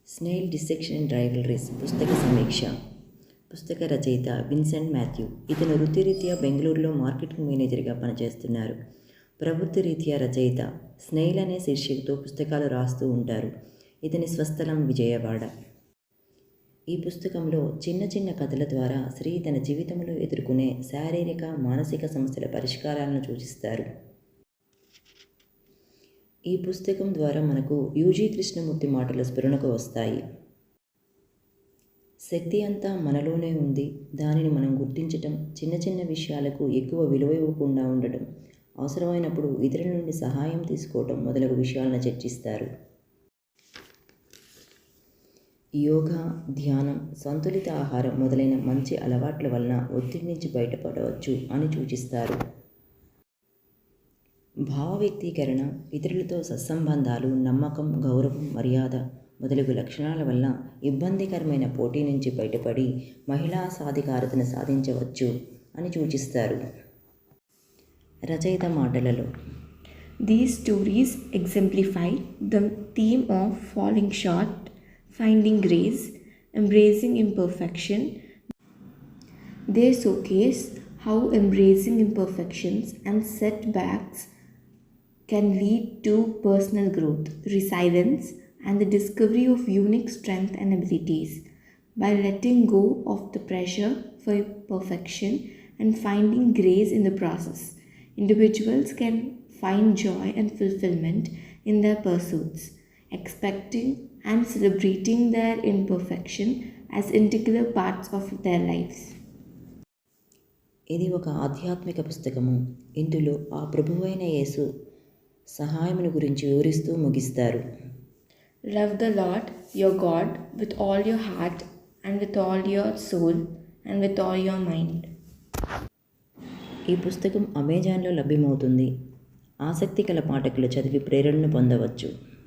Snail dissection and rivalries పుస్తక సమీక్ష. పుస్తక రచయిత విన్సెంట్ మాథ్యూ. ఇతను వృత్తిరీత్యా బెంగళూరులో మార్కెటింగ్ మేనేజర్గా పనిచేస్తున్నారు. ప్రవృత్తి రీత్యా రచయిత. స్నేల్ అనే శీర్షికతో పుస్తకాలు రాస్తూ ఉంటారు. ఇతని స్వస్థలం విజయవాడ. ఈ పుస్తకంలో చిన్న చిన్న కథల ద్వారా స్త్రీ తన జీవితంలో ఎదుర్కొనే శారీరక మానసిక సమస్యల పరిష్కారాలను సూచిస్తారు. ఈ పుస్తకం ద్వారా మనకు యూజీ కృష్ణమూర్తి మాటలు స్ఫురణకు వస్తాయి. శక్తి అంతా మనలోనే ఉంది. దానిని మనం గుర్తించటం, చిన్న చిన్న విషయాలకు ఎక్కువ విలువ ఇవ్వకుండా ఉండటం, అవసరమైనప్పుడు ఇతరుల నుండి సహాయం తీసుకోవటం మొదలగు విషయాలను చర్చిస్తారు. యోగా, ధ్యానం, సంతులిత ఆహారం మొదలైన మంచి అలవాట్ల వలన ఒత్తిడి నుంచి బయటపడవచ్చు అని సూచిస్తారు. భావ వ్యక్తీకరణ, ఇతరులతో సత్సంబంధాలు, నమ్మకం, గౌరవం, మర్యాద మొదలగు లక్షణాల వల్ల ఇబ్బందికరమైన పోటీ నుంచి బయటపడి మహిళా సాధికారతను సాధించవచ్చు అని సూచిస్తారు. రచయిత మాటలలో, These stories exemplify the theme of falling short, finding grace, embracing imperfection. They showcase how embracing imperfections and setbacks can lead to personal growth, resilience, and the discovery of unique strengths and abilities. By letting go of the pressure for perfection and finding grace in the process, individuals can find joy and fulfillment in their pursuits, expecting and celebrating their imperfection as integral parts of their lives. ఇది ఒక ఆధ్యాత్మిక పుస్తకము. ఇందులో ఆ ప్రభువైన యేసు సహాయమును గురించి వివరిస్తూ ముగిస్తారు. Love the Lord your God with all your heart and with all your soul and with all your mind. ఈ పుస్తకం అమెజాన్లో లభ్యమవుతుంది. ఆసక్తి గల పాఠకులు చదివి ప్రేరణను పొందవచ్చు.